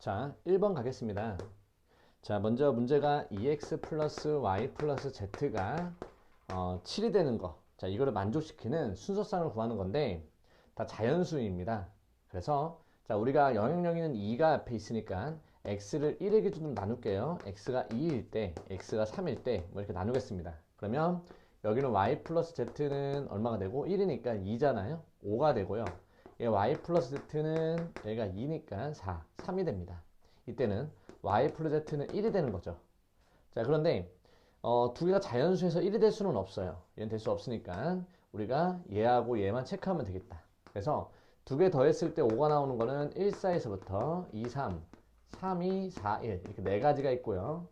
자, 1번 가겠습니다. 자, 먼저 문제가 2x 플러스 y 플러스 z가 7이 되는 거. 자, 이거를 만족시키는 순서상을 구하는 건데 다 자연수입니다. 그래서 자, 우리가 영역력에는 2가 앞에 있으니까 x를 1의 기준으로 나눌게요. x가 2일 때, x가 3일 때 뭐 이렇게 나누겠습니다. 그러면 여기는 y 플러스 z는 얼마가 되고 1이니까 2잖아요. 5가 되고요. 얘 y 플러스 z는 여기가 2니까 4, 3이 됩니다. 이때는 y 플러스 z는 1이 되는 거죠. 자, 그런데 두 개가 자연수에서 1이 될 수는 없어요. 얘는 될 수 없으니까 우리가 얘하고 얘만 체크하면 되겠다. 그래서 두 개 더했을 때 5가 나오는 거는 1, 4에서부터 2, 3, 3, 2, 4, 1 이렇게 네 가지가 있고요.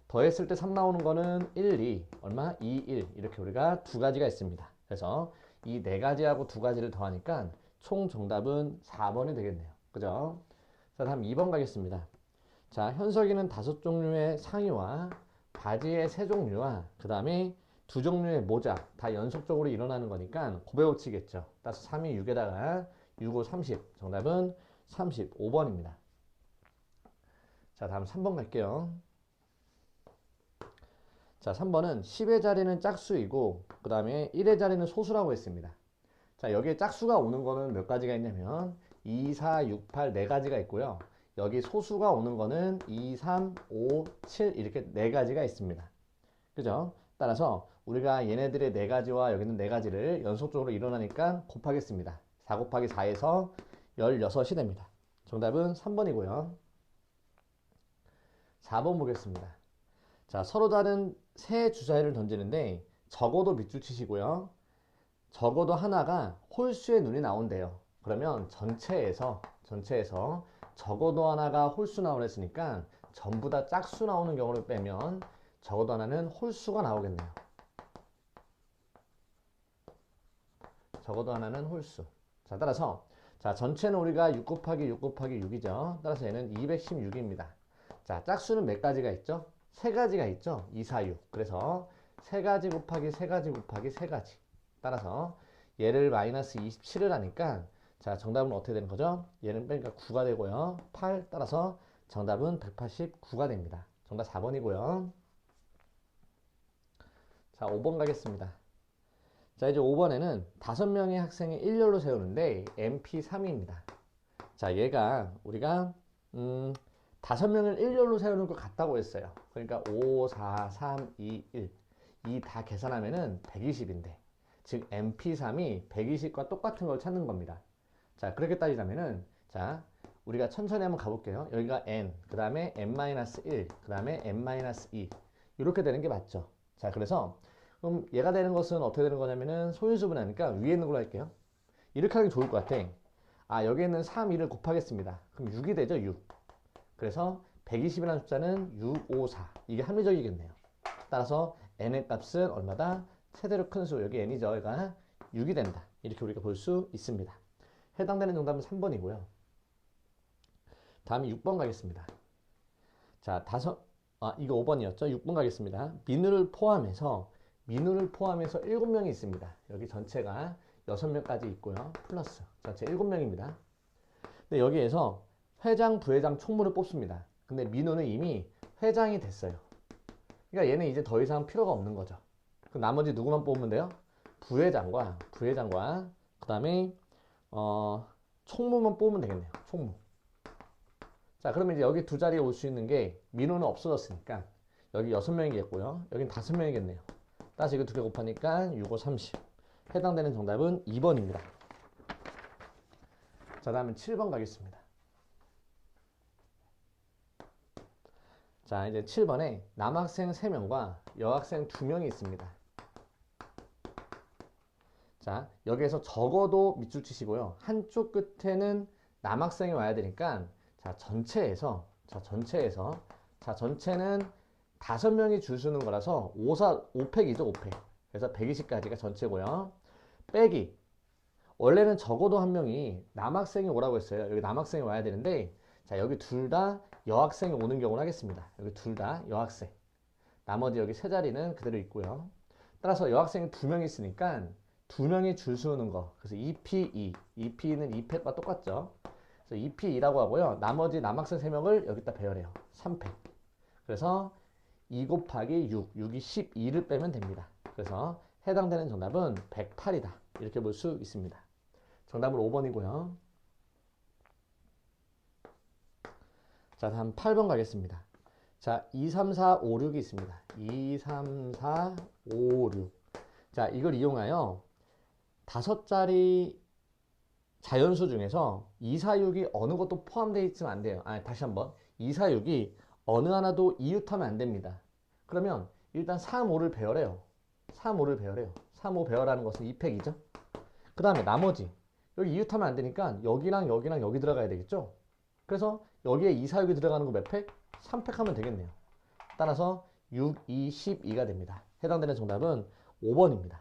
더했을 때 3 나오는 거는 1, 2, 얼마? 2, 1 이렇게 우리가 두 가지가 있습니다. 그래서 이 네 가지하고 두 가지를 더하니까 총 정답은 4번이 되겠네요. 그죠? 자, 다음 2번 가겠습니다. 자, 현석이는 5종류의 상의와 바지의 3종류와 그 다음에 2종류의 모자 다 연속적으로 일어나는 거니까 곱해고치겠죠. 따라서 3이 6에다가 6, 5, 30 정답은 35번입니다. 자, 다음 3번 갈게요. 자, 3번은 10의 자리는 짝수이고 그 다음에 1의 자리는 소수라고 했습니다. 자, 여기에 짝수가 오는 거는 몇 가지가 있냐면 2, 4, 6, 8 네 가지가 있고요. 여기 소수가 오는 거는 2, 3, 5, 7 이렇게 네 가지가 있습니다. 그죠? 따라서 우리가 얘네들의 네 가지와 여기는 네 가지를 연속적으로 일어나니까 곱하겠습니다. 4 곱하기 4에서 16이 됩니다. 정답은 3번이고요. 4번 보겠습니다. 자, 서로 다른 세 주사위를 던지는데 적어도 밑줄 치시고요. 적어도 하나가 홀수의 눈이 나온대요. 그러면 전체에서 적어도 하나가 홀수 나오라 했으니까 전부 다 짝수 나오는 경우를 빼면 적어도 하나는 홀수가 나오겠네요. 적어도 하나는 홀수. 자, 따라서 자, 전체는 우리가 6 곱하기 6 곱하기 6이죠. 따라서 얘는 216입니다. 자, 짝수는 몇 가지가 있죠? 세 가지가 있죠. 2, 4, 6. 그래서 세 가지 곱하기 세 가지 곱하기 세 가지. 따라서 얘를 마이너스 27을 하니까 자, 정답은 어떻게 되는 거죠? 얘는 빼니까 9가 되고요. 8 따라서 정답은 189가 됩니다. 정답 4번이고요. 자, 5번 가겠습니다. 자, 이제 5번에는 5명의 학생을 일렬로 세우는데 MP3입니다. 자, 얘가 우리가 5명을 일렬로 세우는 것 같다고 했어요. 그러니까 5, 4, 3, 2, 1 이 다 계산하면은 120인데 즉 MP3이 120과 똑같은 걸 찾는 겁니다. 자, 그렇게 따지자면은 자, 우리가 천천히 한번 가볼게요. 여기가 n, 그 다음에 n-1, 그 다음에 n-2 이렇게 되는 게 맞죠. 자, 그래서 그럼 얘가 되는 것은 어떻게 되는 거냐면은 소인수분하니까 위에 있는 걸로 할게요. 이렇게 하는 게 좋을 것 같아. 아, 여기 있는 3, 2를 곱하겠습니다. 그럼 6이 되죠, 6. 그래서 120이라는 숫자는 6, 5, 4 이게 합리적이겠네요. 따라서 n의 값은 얼마다? 최대로 큰 수, 여기 n이죠. 얘가 6이 된다. 이렇게 우리가 볼 수 있습니다. 해당되는 정답은 3번이고요. 다음에 6번 가겠습니다. 자, 이거 5번이었죠? 6번 가겠습니다. 민우를 포함해서 7명이 있습니다. 여기 전체가 6명까지 있고요. 플러스 전체 7명입니다. 근데 여기에서 회장, 부회장, 총무를 뽑습니다. 근데 민우는 이미 회장이 됐어요. 그러니까 얘는 이제 더 이상 필요가 없는 거죠. 그럼 나머지 누구만 뽑으면 돼요? 부회장과 그 다음에 총무만 뽑으면 되겠네요. 총무. 자, 그러면 이제 여기 두 자리에 올 수 있는 게 민호는 없어졌으니까 여기 6명이겠고요. 여긴 5명이겠네요. 따라서 이거 두 개 곱하니까 6, 5, 30. 해당되는 정답은 2번입니다. 자, 다음은 7번 가겠습니다. 자, 이제 7번에 남학생 3명과 여학생 2명이 있습니다. 자, 여기에서 적어도 밑줄 치시고요. 한쪽 끝에는 남학생이 와야 되니까 전체는 5명이 줄 서는 거라서 5팩이죠, 5팩. 그래서 120까지가 전체고요. 빼기. 원래는 적어도 한 명이 남학생이 오라고 했어요. 여기 남학생이 와야 되는데, 자, 여기 둘 다 여학생이 오는 경우를 하겠습니다. 여기 둘 다 여학생. 나머지 여기 세 자리는 그대로 있고요. 따라서 여학생이 2명 있으니까 2명이 줄 서는 거. 그래서 2P2. 2P는 2팩과 똑같죠. 그래서 2P2라고 하고요. 나머지 남학생 3명을 여기다 배열해요. 3팩. 그래서 2 곱하기 6, 6이 12를 빼면 됩니다. 그래서 해당되는 정답은 108이다. 이렇게 볼 수 있습니다. 정답은 5번이고요. 자, 다음 8번 가겠습니다. 자, 2, 3, 4, 5, 6이 있습니다. 2, 3, 4, 5, 6. 자, 이걸 이용하여 5자리 자연수 중에서 2, 4, 6이 어느 것도 포함되어 있으면 안 돼요. 다시 한번. 2, 4, 6이 어느 하나도 이웃하면 안 됩니다. 그러면 일단 3, 5를 배열해요. 3, 5를 배열해요. 3, 5 배열하는 것은 2팩이죠. 그 다음에 나머지 여기 이웃하면 안 되니까 여기랑 여기랑 여기 들어가야 되겠죠. 그래서 여기에 2, 4, 6이 들어가는 거 몇 팩? 3팩 하면 되겠네요. 따라서 6, 2, 12가 됩니다. 해당되는 정답은 5번입니다.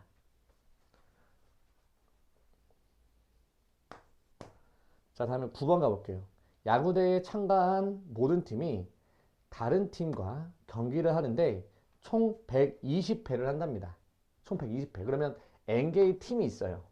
자, 다음에 9번 가볼게요. 야구대에 참가한 모든 팀이 다른 팀과 경기를 하는데 총 120회를 한답니다. 총 120회. 그러면 N개의 팀이 있어요.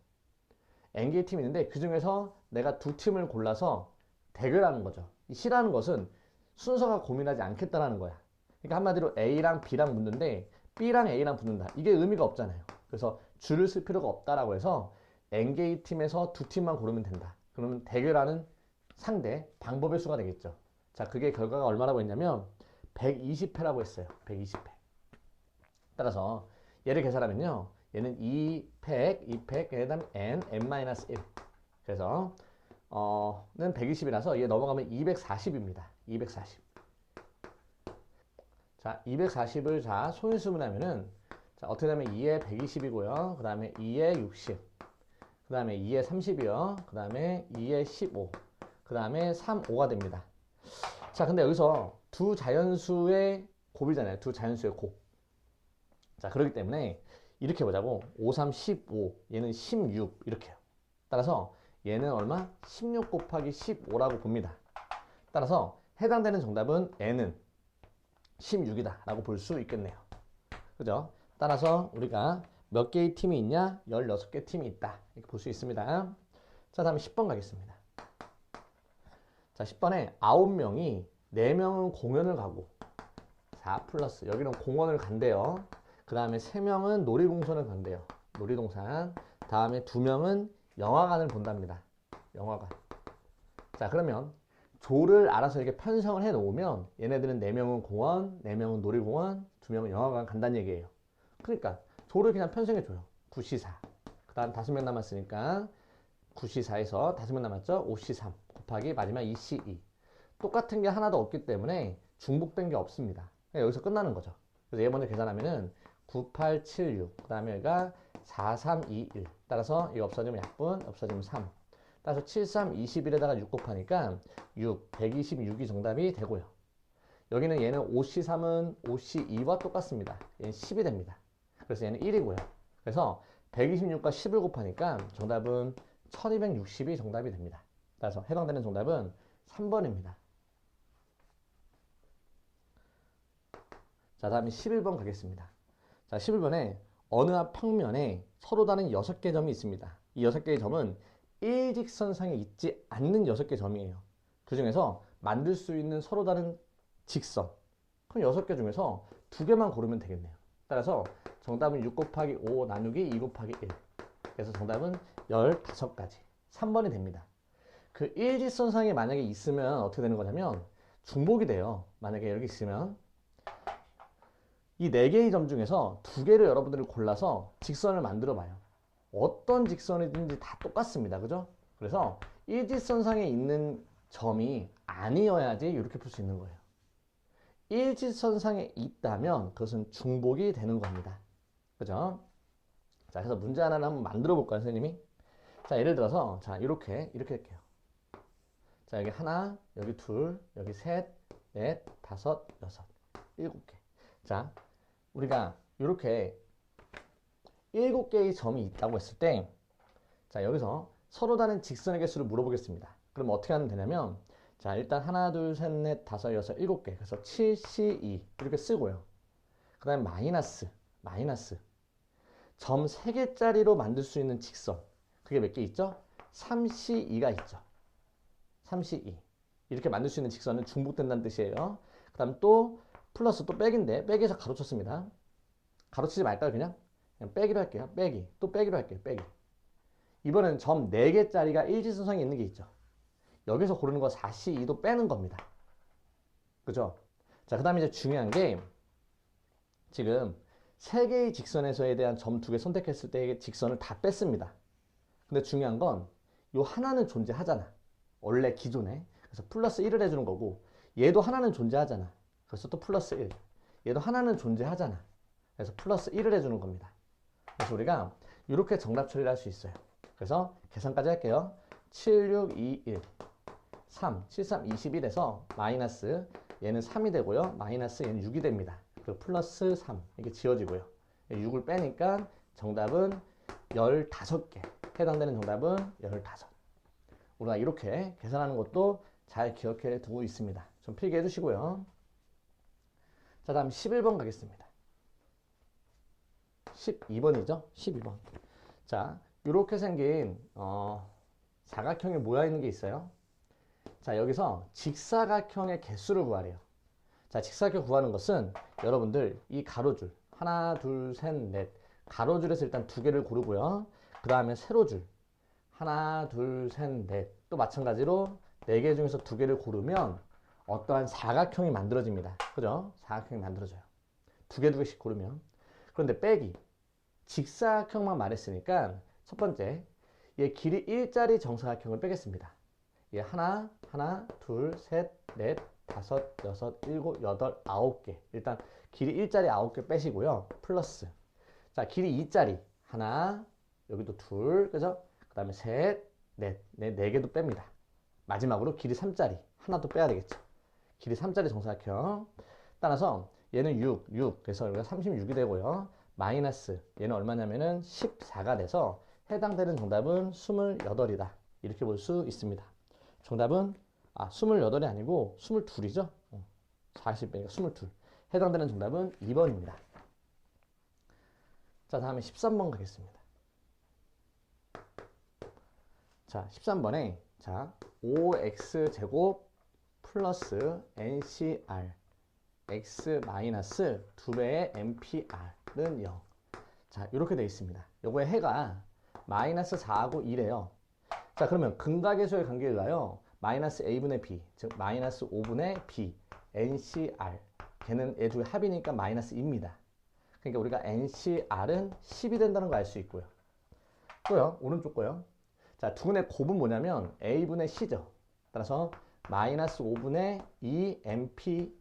N개의 팀이 있는데 그 중에서 내가 두 팀을 골라서 대결하는 거죠. 이 C라는 것은 순서가 고민하지 않겠다라는 거야. 그러니까 한마디로 A랑 B랑 붙는데 B랑 A랑 붙는다. 이게 의미가 없잖아요. 그래서 줄을 쓸 필요가 없다라고 해서 N개의 팀에서 두 팀만 고르면 된다. 그러면 대결하는 상대, 방법의 수가 되겠죠. 자, 그게 결과가 얼마라고 했냐면 120회라고 했어요. 120회. 따라서 얘를 계산하면요. 얘는 2팩, 2팩, 그 다음에 n-1. 그래서 는 120이라서 얘 넘어가면 240입니다. 240. 자, 240을 자 소인수분하면은 자, 어떻게 되면 2에 120이고요. 그 다음에 2에 60. 그 다음에 2에 30이요. 그 다음에 2에 15. 그 다음에 3, 5가 됩니다. 자, 근데 여기서 두 자연수의 곱이잖아요. 두 자연수의 곱. 자, 그렇기 때문에 이렇게 보자고. 5, 3, 15. 얘는 16. 이렇게요. 따라서 얘는 얼마? 16 곱하기 15라고 봅니다. 따라서 해당되는 정답은 n은 16이다 라고 볼 수 있겠네요. 그죠? 따라서 우리가 몇 개의 팀이 있냐? 16개 팀이 있다. 이렇게 볼 수 있습니다. 자, 다음에 10번 가겠습니다. 자, 10번에 9명이 4명은 공연을 가고 4 플러스 여기는 공원을 간대요. 그 다음에 3명은 놀이동산을 간대요. 놀이동산. 다음에 2명은 영화관을 본답니다. 영화관. 자, 그러면 조를 알아서 이렇게 편성을 해 놓으면 얘네들은 4명은 공원, 4명은 놀이공원, 2명은 영화관 간다는 얘기예요. 그러니까 조를 그냥 편성해 줘요. 9C4. 그 다음 5명 남았으니까 9C4에서 5명 남았죠? 5C3 곱하기 마지막 2C2. 똑같은 게 하나도 없기 때문에 중복된 게 없습니다. 여기서 끝나는 거죠. 그래서 얘 먼저 계산하면은 9876. 그 다음에 여기가 4321. 따라서 이거 없어지면 약분, 없어지면 3. 따라서 73, 21에다가 6 곱하니까 6, 126이 정답이 되고요. 여기는 얘는 5C3은 5C2와 똑같습니다. 얘는 10이 됩니다. 그래서 얘는 1이고요. 그래서 126과 10을 곱하니까 정답은 1260이 정답이 됩니다. 따라서 해당되는 정답은 3번입니다. 자, 다음에 11번 가겠습니다. 자, 11번에 어느 한 평면에 서로 다른 6개 점이 있습니다. 이 6개의 점은 일직선상에 있지 않는 6개 점이에요. 그 중에서 만들 수 있는 서로 다른 직선. 그럼 6개 중에서 2개만 고르면 되겠네요. 따라서 정답은 6 곱하기 5 나누기 2 곱하기 1. 그래서 정답은 15가지. 3번이 됩니다. 그 일직선상에 만약에 있으면 어떻게 되는 거냐면 중복이 돼요. 만약에 여기 있으면 이 4개의 점 중에서 2개를 여러분들이 골라서 직선을 만들어 봐요. 어떤 직선이든지 다 똑같습니다. 그죠? 그래서 일직선상에 있는 점이 아니어야지 이렇게 풀 수 있는 거예요. 일직선상에 있다면 그것은 중복이 되는 겁니다. 그죠? 자, 그래서 문제 하나를 한번 만들어 볼까요, 선생님이? 자, 예를 들어서 자, 이렇게 할게요. 자, 여기 하나, 여기 둘, 여기 셋, 넷, 다섯, 여섯, 7개. 자, 우리가 이렇게 7개의 점이 있다고 했을 때, 자, 여기서 서로 다른 직선의 개수를 물어보겠습니다. 그럼 어떻게 하면 되냐면, 자, 일단 하나, 둘, 셋, 넷, 다섯, 여섯, 7개. 그래서 7C2 이렇게 쓰고요. 그 다음에 마이너스. 점 3개짜리로 만들 수 있는 직선. 그게 몇 개 있죠? 3C2가 있죠. 3C2 이렇게 만들 수 있는 직선은 중복된다는 뜻이에요. 그 다음 또 플러스 또 백인데 백에서 가로 쳤습니다. 가로 치지 말까요? 그냥 빼기로 할게요. 빼기. 또 빼기로 할게요. 빼기. 이번엔 점 4개짜리가 일직선상에 있는 게 있죠. 여기서 고르는 거 4C2도 빼는 겁니다. 그죠? 자, 그 다음에 이제 중요한 게 지금 3개의 직선에서에 대한 점 2개 선택했을 때의 직선을 다 뺐습니다. 근데 중요한 건 요 하나는 존재하잖아. 원래 기존에. 그래서 플러스 1을 해주는 거고 얘도 하나는 존재하잖아. 그래서 또 플러스 1. 얘도 하나는 존재하잖아. 그래서 플러스 1을 해주는 겁니다. 그래서 우리가 이렇게 정답 처리를 할 수 있어요. 그래서 계산까지 할게요. 7, 6, 2, 1, 3, 7, 3, 21에서 마이너스 얘는 3이 되고요. 마이너스 얘는 6이 됩니다. 그리고 플러스 3 이게 지워지고요. 6을 빼니까 정답은 15개. 해당되는 정답은 15. 우리가 이렇게 계산하는 것도 잘 기억해 두고 있습니다. 좀 필기해 주시고요. 자, 다음 11번 가겠습니다. 12번이죠? 12번. 자, 이렇게 생긴 사각형에 모여 있는 게 있어요. 자, 여기서 직사각형의 개수를 구하래요. 자, 직사각형 구하는 것은 여러분들 이 가로줄 하나, 둘, 셋, 넷 가로줄에서 일단 2개를 고르고요. 그 다음에 세로줄 하나, 둘, 셋, 넷 또 마찬가지로 4개 중에서 2개를 고르면 어떠한 사각형이 만들어집니다. 그죠? 사각형이 만들어져요. 2개씩 고르면. 그런데 빼기 직사각형만 말했으니까 첫 번째 얘 길이 1짜리 정사각형을 빼겠습니다. 얘 하나, 둘, 셋, 넷, 다섯, 여섯, 일곱, 여덟, 9개. 일단 길이 1짜리 9개 빼시고요. 플러스 자, 길이 2짜리 하나, 여기도 둘, 그죠? 그 다음에 셋, 넷, 4개도 뺍니다. 마지막으로 길이 3짜리 하나도 빼야 되겠죠. 길이 3짜리 정사각형. 따라서 얘는 6. 그래서 여기가 36이 되고요. 마이너스 얘는 얼마냐면은 14가 돼서 해당되는 정답은 28이다. 이렇게 볼 수 있습니다. 정답은 28이 아니고 22이죠. 40배니까 22. 해당되는 정답은 2번입니다. 자, 다음에 13번 가겠습니다. 자, 13번에 자, 5x제곱 플러스 ncr x 마이너스 2배의 npr은 0. 자, 이렇게 되어 있습니다. 요거의 해가 마이너스 4하고 2래요. 자, 그러면 근각의수의 관계가요. 마이너스 a분의 b, 즉 마이너스 5분의 b, ncr. 걔는 얘 둘의 합이니까 마이너스 2입니다. 그러니까 우리가 ncr은 10이 된다는 거 알 수 있고요. 또요, 오른쪽 거요. 자, 두근의 곱은 뭐냐면 a분의 c죠. 따라서 마이너스 5분의 2 npr은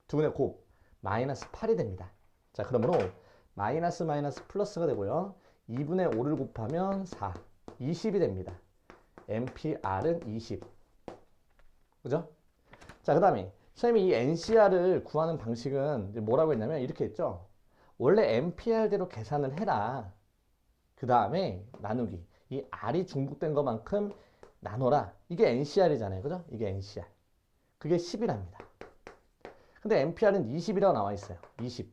두근의 곱 마이너스 8이 됩니다. 자, 그러므로 마이너스 플러스가 되고요. 2분의 5를 곱하면 4, 20이 됩니다. npr은 20. 그죠? 자, 그 다음에 선생님이 이 ncr을 구하는 방식은 뭐라고 했냐면 이렇게 했죠. 원래 npr대로 계산을 해라. 그 다음에 나누기. 이 r이 중복된 것만큼 나눠라. 이게 ncr이잖아요. 그죠? 이게 ncr. 그게 10이랍니다. 근데 npr은 20이라고 나와 있어요. 20.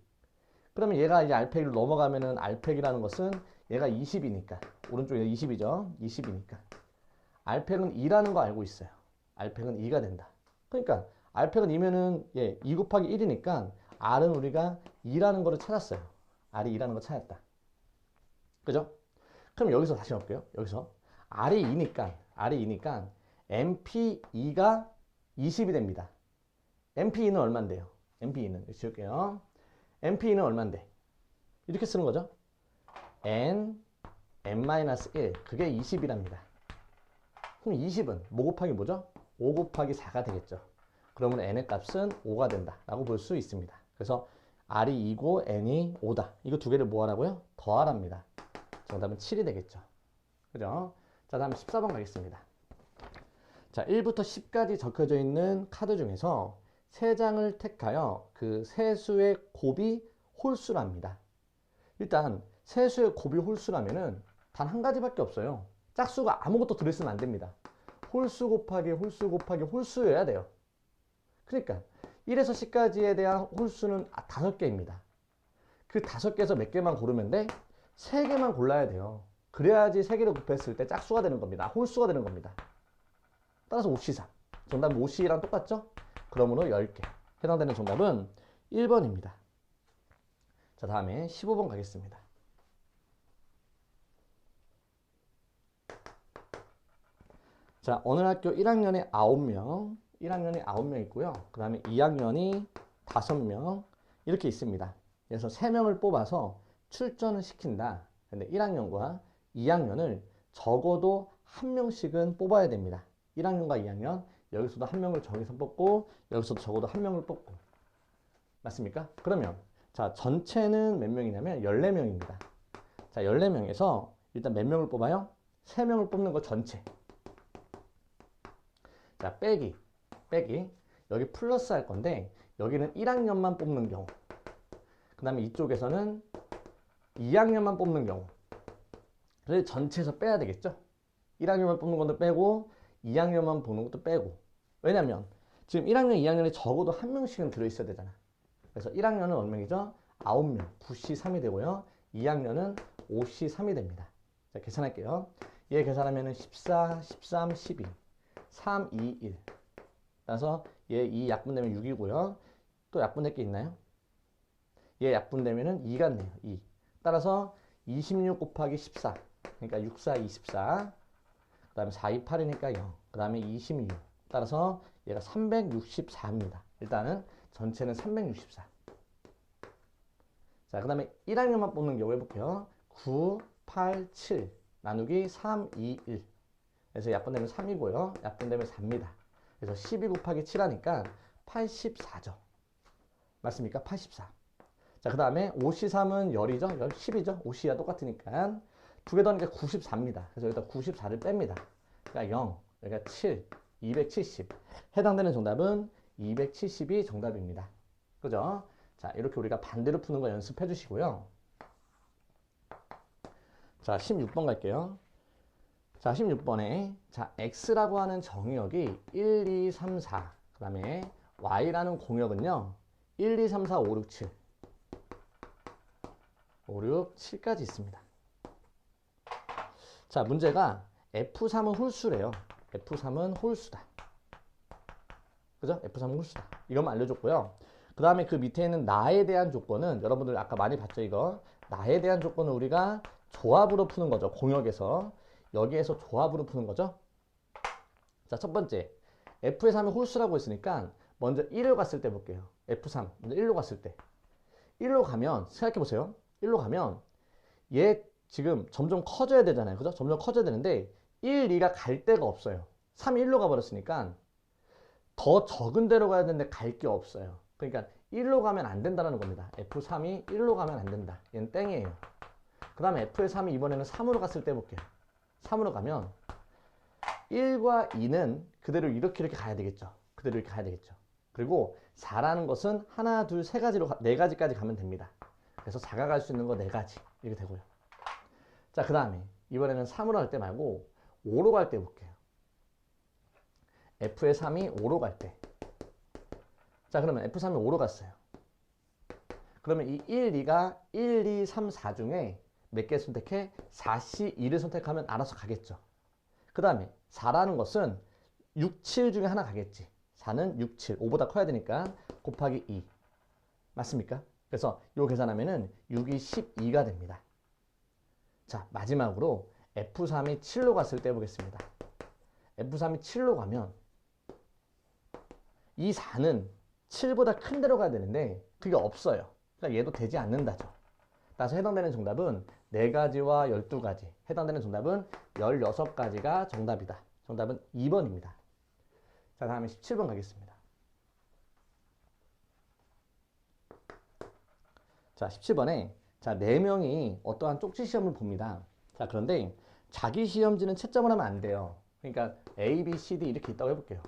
그러면 얘가 이제 r팩을 넘어가면은 r팩이라는 것은 얘가 20이니까. 오른쪽에 20이죠. 20이니까. r팩은 2라는 거 알고 있어요. r팩은 2가 된다. 그러니까 r팩은 2면은 2 곱하기 1이니까 r은 우리가 2라는 거를 찾았어요. r이 2라는 거 찾았다. 그죠? 그럼 여기서 다시 해볼게요. 여기서 r이 2니까 np2가 20이 됩니다. np2는 얼만데요? np2는 이렇게 지울게요. np2는 얼만데? 이렇게 쓰는 거죠. n-1 그게 20이랍니다. 그럼 20은 뭐 곱하기 뭐죠? 5 곱하기 4가 되겠죠. 그러면 n의 값은 5가 된다 라고 볼 수 있습니다. 그래서 r이 2고 n이 5다. 이거 두 개를 뭐 하라고요? 더하랍니다. 정답은 7이 되겠죠. 그죠? 자, 다음 14번 가겠습니다. 자, 1부터 10까지 적혀져 있는 카드 중에서 3장을 택하여 그 세 수의 곱이 홀수랍니다. 일단 세 수의 곱이 홀수라면은 단 한 가지밖에 없어요. 짝수가 아무것도 들어있으면 안 됩니다. 홀수 곱하기 홀수여야 돼요. 그러니까 1에서 10까지에 대한 홀수는 5개입니다. 그 5개에서 몇 개만 고르면 돼? 3개만 골라야 돼요. 그래야지 세 개를 곱했을 때 짝수가 되는 겁니다. 홀수가 되는 겁니다. 따라서 5C3. 정답은 5C랑 똑같죠? 그러므로 10개. 해당되는 정답은 1번입니다. 자, 다음에 15번 가겠습니다. 자, 어느 학교 1학년에 9명, 1학년이 9명 있고요. 그 다음에 2학년이 5명 이렇게 있습니다. 그래서 3명을 뽑아서 출전을 시킨다. 근데 1학년과 2학년을 적어도 한 명씩은 뽑아야 됩니다. 1학년과 2학년 여기서도 한 명을 정해서 뽑고 여기서도 적어도 한 명을 뽑고 맞습니까? 그러면 자, 전체는 몇 명이냐면 14명입니다. 자, 14명에서 일단 몇 명을 뽑아요? 3명을 뽑는 거 전체. 자, 빼기. 여기 플러스 할 건데 여기는 1학년만 뽑는 경우. 그 다음에 이쪽에서는 2학년만 뽑는 경우. 그래서 전체에서 빼야 되겠죠? 1학년만 뽑는 것도 빼고 2학년만 보는 것도 빼고. 왜냐면 지금 1학년, 2학년에 적어도 한 명씩은 들어있어야 되잖아. 그래서 1학년은 어느 명이죠? 9명, 9C3이 되고요. 2학년은 5C3이 됩니다. 자, 계산할게요. 얘 계산하면 14, 13, 12, 3, 2, 1. 따라서 얘 2 약분되면 6이고요. 또 약분될 게 있나요? 얘 약분되면 2가 네요. 2. 따라서 26 곱하기 14. 그러니까 6, 4, 24. 그 다음에 4, 2, 8이니까 0. 그 다음에 26. 따라서 얘가 364입니다. 일단은 전체는 364. 자, 그 다음에 1학년만 뽑는 경우 해볼게요. 9, 8, 7 나누기 3, 2, 1. 그래서 약분되면 3이고요. 약분되면 4입니다. 그래서 12 곱하기 7 하니까 84죠. 맞습니까? 84. 자, 그 다음에 5C3은 10이죠? 10이죠? 5C와 똑같으니까 두 개 더하니까 94입니다. 그래서 여기다 94를 뺍니다. 그러니까 0, 여기가 7, 270. 해당되는 정답은 270이 정답입니다. 그죠? 자, 이렇게 우리가 반대로 푸는 거 연습해 주시고요. 자, 16번 갈게요. 자, 16번에 자, x라고 하는 정의역이 1, 2, 3, 4. 그 다음에 y라는 공역은요. 1, 2, 3, 4, 5, 6, 7. 5, 6, 7까지 있습니다. 자, 문제가 F3은 홀수래요. F3은 홀수다. 그죠? F3은 홀수다. 이것만 알려줬고요. 그 다음에 그 밑에 있는 나에 대한 조건은 여러분들 아까 많이 봤죠, 이거. 나에 대한 조건은 우리가 조합으로 푸는 거죠. 공역에서. 여기에서 조합으로 푸는 거죠. 자, 첫 번째. F의 3이 홀수라고 했으니까 먼저 1로 갔을 때 볼게요. F3. 먼저 1로 갔을 때. 1로 가면, 생각해보세요. 1로 가면 얘 지금 점점 커져야 되잖아요. 그죠? 점점 커져야 되는데 1, 2가 갈 데가 없어요. 3이 1로 가버렸으니까 더 적은 데로 가야 되는데 갈 게 없어요. 그러니까 1로 가면 안 된다는 겁니다. F3이 1로 가면 안 된다. 얘는 땡이에요. 그 다음에 F의 3이 이번에는 3으로 갔을 때 볼게요. 3으로 가면 1과 2는 그대로 이렇게 가야 되겠죠. 그대로 이렇게 가야 되겠죠. 그리고 4라는 것은 하나, 둘, 세 가지로, 네 가지까지 가면 됩니다. 그래서 4가 갈 수 있는 거 4가지. 이렇게 되고요. 자, 그 다음에 이번에는 3으로 갈 때 말고 5로 갈 때 볼게요. F의 3이 5로 갈 때. 자, 그러면 F3이 5로 갔어요. 그러면 이 1, 2가 1, 2, 3, 4 중에 몇 개 선택해? 4C, 2를 선택하면 알아서 가겠죠. 그 다음에 4라는 것은 6, 7 중에 하나 가겠지. 4는 6, 7, 5보다 커야 되니까 곱하기 2. 맞습니까? 그래서 요 계산하면은 6이 12가 됩니다. 자, 마지막으로 F3이 7로 갔을 때 해보겠습니다. F3이 7로 가면 이 4는 7보다 큰 데로 가야 되는데 그게 없어요. 그러니까 얘도 되지 않는다죠. 따라서 해당되는 정답은 4가지와 12가지. 해당되는 정답은 16가지가 정답이다. 정답은 2번입니다. 자, 다음에 17번 가겠습니다. 자, 17번에 자, 4명이 어떠한 쪽지 시험을 봅니다. 자, 그런데 자기 시험지는 채점을 하면 안 돼요. 그러니까 A, B, C, D 이렇게 있다고 해볼게요.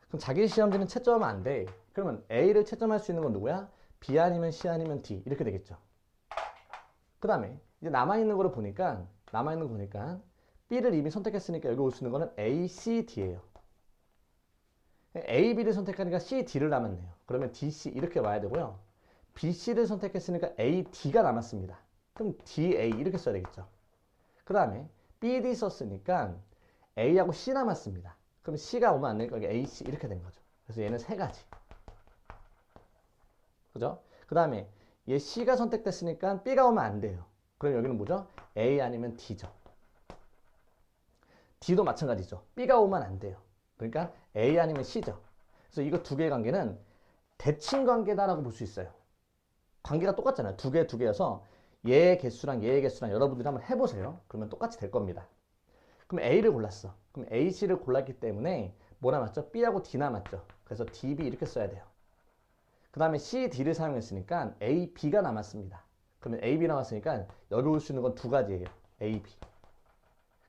그럼 자기 시험지는 채점하면 안 돼. 그러면 A를 채점할 수 있는 건 누구야? B 아니면 C 아니면 D 이렇게 되겠죠. 그 다음에 이제 남아있는 거를 보니까 B를 이미 선택했으니까 여기 올 수 있는 거는 A, C, D예요. A, B를 선택하니까 C, D를 남았네요. 그러면 D, C 이렇게 와야 되고요. B, C를 선택했으니까 A, D가 남았습니다. 그럼 DA 이렇게 써야 되겠죠. 그 다음에 BD 썼으니까 A하고 C 남았습니다. 그럼 C가 오면 안 되니까 AC 이렇게 된 거죠. 그래서 얘는 세 가지. 그죠? 그 다음에 얘 C가 선택됐으니까 B가 오면 안 돼요. 그럼 여기는 뭐죠? A 아니면 D죠. D도 마찬가지죠. B가 오면 안 돼요. 그러니까 A 아니면 C죠. 그래서 이거 두 개의 관계는 대칭 관계다라고 볼 수 있어요. 관계가 똑같잖아요. 두 개여서 얘의 개수랑 얘의 개수랑 여러분들이 한번 해보세요. 그러면 똑같이 될 겁니다. 그럼 A를 골랐어. 그럼 A, C를 골랐기 때문에 뭐 남았죠? B하고 D 남았죠. 그래서 DB 이렇게 써야 돼요. 그 다음에 C, D를 사용했으니까 A, B가 남았습니다. 그러면 A, B 나왔으니까 여기 올 수 있는 건 두 가지예요. A, B.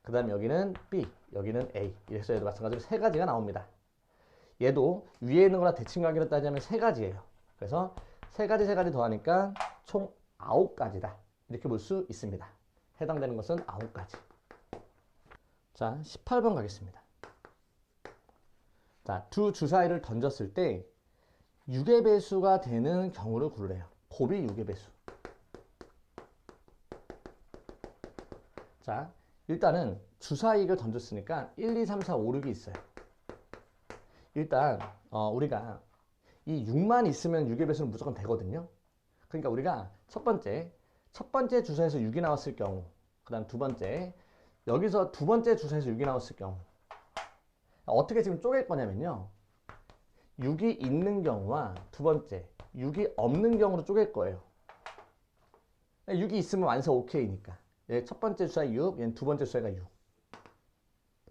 그 다음에 여기는 B, 여기는 A. 이래서 얘도 마찬가지로 세 가지가 나옵니다. 얘도 위에 있는 거랑 대칭관계로 따지면 세 가지예요. 그래서 세 가지 더하니까 총 9가지다. 이렇게 볼 수 있습니다. 해당되는 것은 9가지. 자, 18번 가겠습니다. 자, 두 주사위를 던졌을 때 6의 배수가 되는 경우를 고르래요. 곱이 6의 배수. 자, 일단은 주사위를 던졌으니까 1, 2, 3, 4, 5, 6이 있어요. 일단 우리가 이 6만 있으면 6의 배수는 무조건 되거든요. 그러니까 우리가 첫 번째 주사에서 6이 나왔을 경우, 그 다음 두 번째, 여기서 두 번째 주사에서 6이 나왔을 경우 어떻게 지금 쪼갤 거냐면요. 6이 있는 경우와 두 번째 6이 없는 경우로 쪼갤 거예요. 6이 있으면 완성 오케이니까. 얘 첫 번째 주사위 6, 얘는 두 번째 주사위가 6.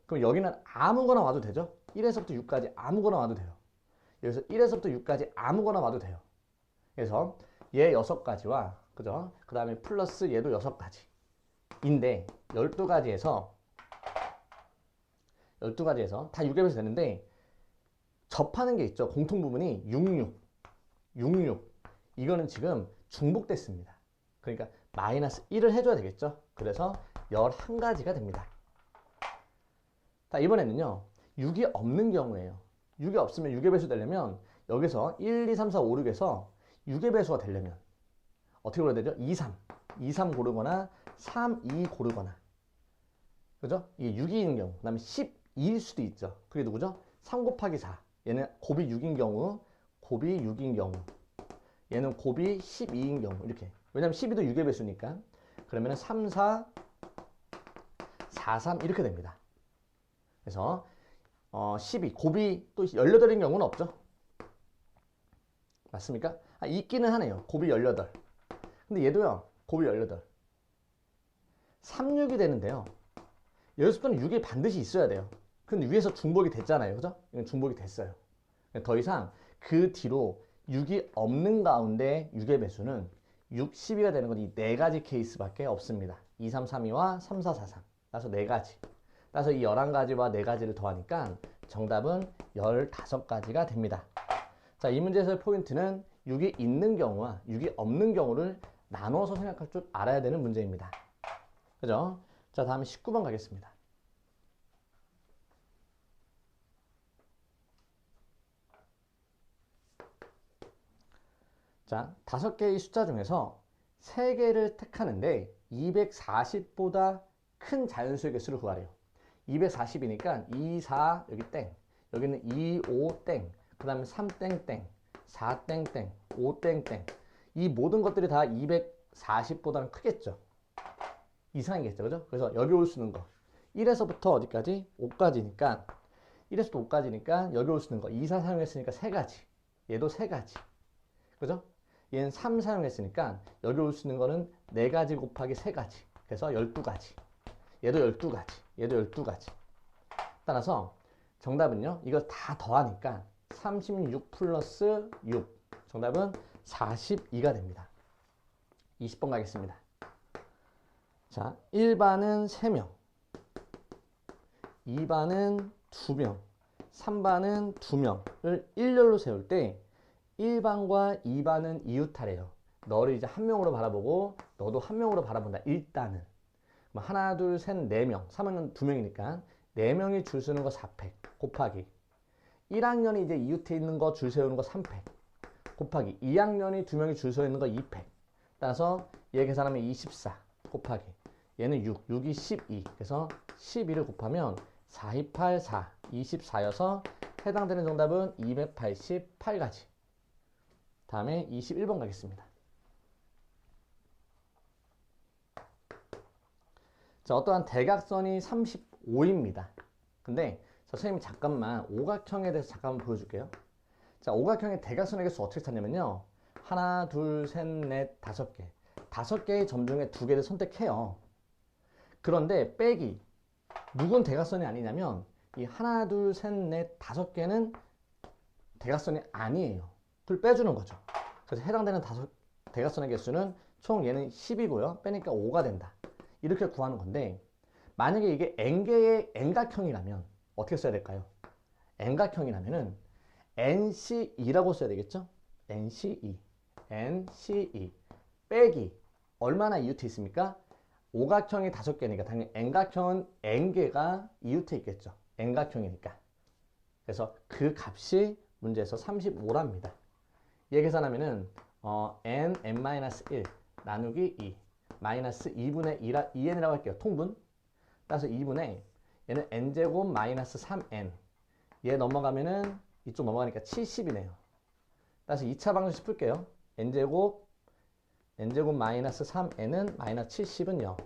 그럼 여기는 아무거나 와도 되죠? 1에서부터 6까지 아무거나 와도 돼요. 여기서 1에서부터 6까지 아무거나 와도 돼요. 그래서 얘 6가지와 그죠? 그 다음에 플러스 얘도 6가지. 인데 12가지에서 다 6의 배수 되는데 접하는 게 있죠. 공통 부분이 66. 이거는 지금 중복됐습니다. 그러니까 마이너스 1을 해줘야 되겠죠. 그래서 11가지가 됩니다. 자, 이번에는요. 6이 없는 경우에요. 6이 없으면 6의 배수 되려면 여기서 1, 2, 3, 4, 5, 6에서 6의 배수가 되려면 어떻게 고르야 되죠? 2, 3 고르거나 3, 2 고르거나 그죠? 이게 6인 경우 그 다음에 12일 수도 있죠. 그게 누구죠? 3 곱하기 4 얘는 곱이 6인 경우 얘는 곱이 12인 경우 이렇게 왜냐면 12도 6의 배수니까 그러면 3, 4, 4, 3 이렇게 됩니다. 그래서 12 곱이 또 18인 경우는 없죠. 맞습니까? 있기는 하네요. 곱이 18. 근데 얘도요. 곱이 18. 36이 되는데요. 여기서부터는 6이 반드시 있어야 돼요. 근데 위에서 중복이 됐잖아요. 그죠? 이건 중복이 됐어요. 더 이상 그 뒤로 6이 없는 가운데 6의 배수는 6, 12가 되는 건 이 네 가지 케이스밖에 없습니다. 2, 3, 3, 2와 3, 4, 4, 3. 따라서 네 가지. 따라서 이 11가지와 4가지를 더하니까 정답은 15가지가 됩니다. 자, 이 문제에서의 포인트는 6이 있는 경우와 6이 없는 경우를 나눠서 생각할 줄 알아야 되는 문제입니다. 그죠? 자, 다음 19번 가겠습니다. 자, 5개의 숫자 중에서 3개를 택하는데 240보다 큰 자연수의 개수를 구하래요. 240이니까 2, 4 여기 땡, 여기는 2, 5 땡, 그 다음에 3 땡땡, 4 땡땡, 5 땡땡. 이 모든 것들이 다 240보다는 크겠죠. 이상이겠죠. 그죠? 그래서 여기 올 수 있는 거 1에서부터 어디까지? 5까지니까 1에서부터 5까지니까 여기 올 수 있는 거 2, 4 사용했으니까 3가지. 얘도 3가지. 그죠? 얘는 3 사용했으니까 여기 올 수 있는 거는 4가지 곱하기 3가지. 그래서 12가지. 얘도 12가지. 얘도 12가지. 따라서 정답은요. 이거 다 더하니까 36 플러스 6. 정답은 42가 됩니다. 20번 가겠습니다. 자, 1반은 3명. 2반은 2명. 3반은 2명을 일렬로 세울 때 1반과 2반은 이웃하래요. 너를 이제 한 명으로 바라보고 너도 한 명으로 바라본다. 일단은. 하나, 둘, 셋, 4명. 3학년 2명이니까 4명이 줄 서는 거 4팩 곱하기 1학년이 이제 이웃에 있는 거 줄 세우는 거 3팩 곱하기 2학년이 2명이 줄 서 있는 거 2팩. 따라서 얘 계산하면 24 곱하기 얘는 6, 6이 12. 그래서 12를 곱하면 4, 2, 8, 4, 24여서 해당되는 정답은 288가지. 다음에 21번 가겠습니다. 자, 어떠한 대각선이 35입니다. 근데 선생님이 잠깐만 오각형에 대해서 잠깐만 보여줄게요. 자, 오각형의 대각선의 개수 어떻게 찾냐면요. 하나, 둘, 셋, 넷, 다섯 개. 다섯 개의 점 중에 두 개를 선택해요. 그런데 빼기. 누군 대각선이 아니냐면 이 하나, 둘, 셋, 넷, 다섯 개는 대각선이 아니에요. 그걸 빼주는 거죠. 그래서 해당되는 대각선의 개수는 총 얘는 10이고요. 빼니까 5가 된다. 이렇게 구하는 건데 만약에 이게 n개의 n각형이라면 어떻게 써야 될까요? n각형이라면은 NC2라고 써야 되겠죠? NC2. NC2. 빼기. 얼마나 이웃에 있습니까? 오각형이 5개니까 당연히 n각형은 n개가 이웃에 있겠죠. n각형이니까. 그래서 그 값이 문제에서 35랍니다. 얘 계산하면은 n-1 나누기 2 마이너스 2분의 2n이라고 할게요. 통분. 따라서 2분의 얘는 n제곱 마이너스 3n. 얘 넘어가면은 이쪽 넘어가니까 70이네요. 따라서 2차 방정식 풀게요. n제곱 마이너스 3n은 마이너스 70은 0.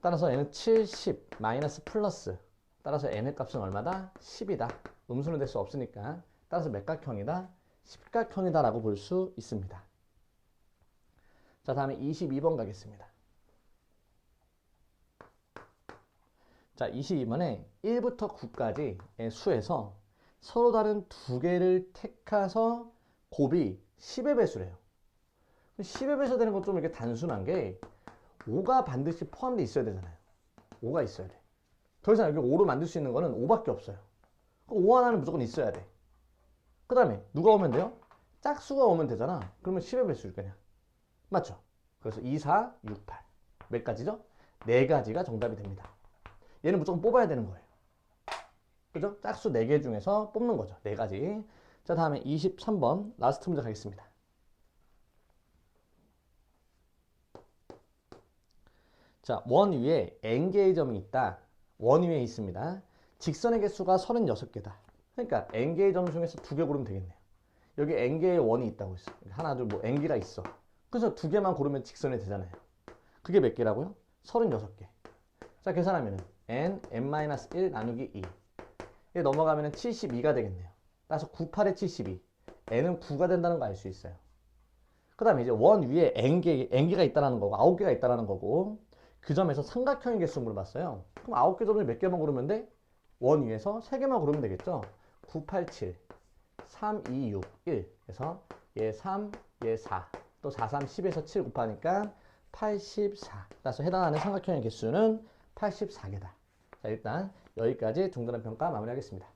따라서 얘는 70 마이너스 플러스. 따라서 n의 값은 얼마다? 10이다. 음수는 될 수 없으니까. 따라서 몇 각형이다? 10각형이다 라고 볼 수 있습니다. 자, 다음에 22번 가겠습니다. 자, 22번에 1부터 9까지의 수에서 서로 다른 두 개를 택해서 곱이 10의 배수래요. 10의 배수 되는 건 좀 이렇게 단순한 게 5가 반드시 포함되어 있어야 되잖아요. 5가 있어야 돼. 더 이상 여기 5로 만들 수 있는 거는 5밖에 없어요. 5 하나는 무조건 있어야 돼. 그 다음에 누가 오면 돼요? 짝수가 오면 되잖아. 그러면 10의 배수일 거냐. 맞죠? 그래서 2, 4, 6, 8. 몇 가지죠? 4가지가 정답이 됩니다. 얘는 무조건 뽑아야 되는 거예요. 그죠? 짝수 4개 중에서 뽑는 거죠. 4가지. 자, 다음에 23번 라스트 문제 가겠습니다. 자, 원 위에 n개의 점이 있다. 원 위에 있습니다. 직선의 개수가 36개다. 그러니까 n개의 점 중에서 2개 고르면 되겠네요. 여기 n개의 원이 있다고 했어. 하나, 둘, 뭐 n개가 있어. 그래서 2개만 고르면 직선이 되잖아요. 그게 몇 개라고요? 36개. 자, 계산하면은 n-1 나누기 2. 얘 넘어가면은 72가 되겠네요. 따라서 9, 8에 72. n은 9가 된다는 거 알 수 있어요. 그 다음에 이제 원 위에 n개가 있다는 거고 9개가 있다는 거고 그 점에서 삼각형의 개수 물어봤어요. 그럼 9개 점을 몇 개만 고르면 돼? 원 위에서 3개만 고르면 되겠죠? 9, 8, 7, 3, 2, 6, 1. 그래서 얘 3, 얘 4. 또 4, 3, 10에서 7 곱하니까 84. 따라서 해당하는 삼각형의 개수는 84개다. 자, 일단 여기까지 중간한 평가 마무리하겠습니다.